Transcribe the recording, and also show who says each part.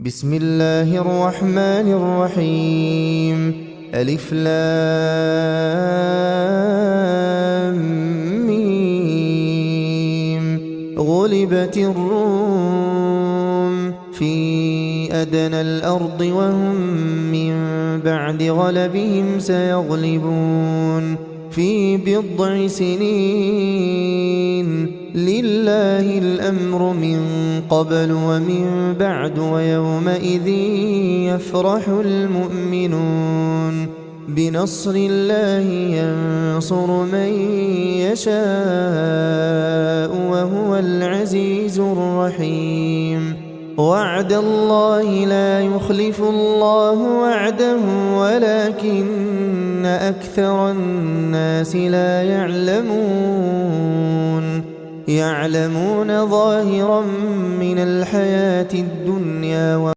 Speaker 1: بسم الله الرحمن الرحيم. ألف لام ميم. غلبت الروم في أدنى الأرض وهم من بعد غلبهم سيغلبون في بضع سنين. لله الأمر من قبل ومن بعد ويومئذ يفرح المؤمنون. بنصر الله ينصر من يشاء وهو العزيز الرحيم. وعد الله لا يخلف الله وعده ولكن أكثر الناس لا يعلمون ظاهرا من الحياة الدنيا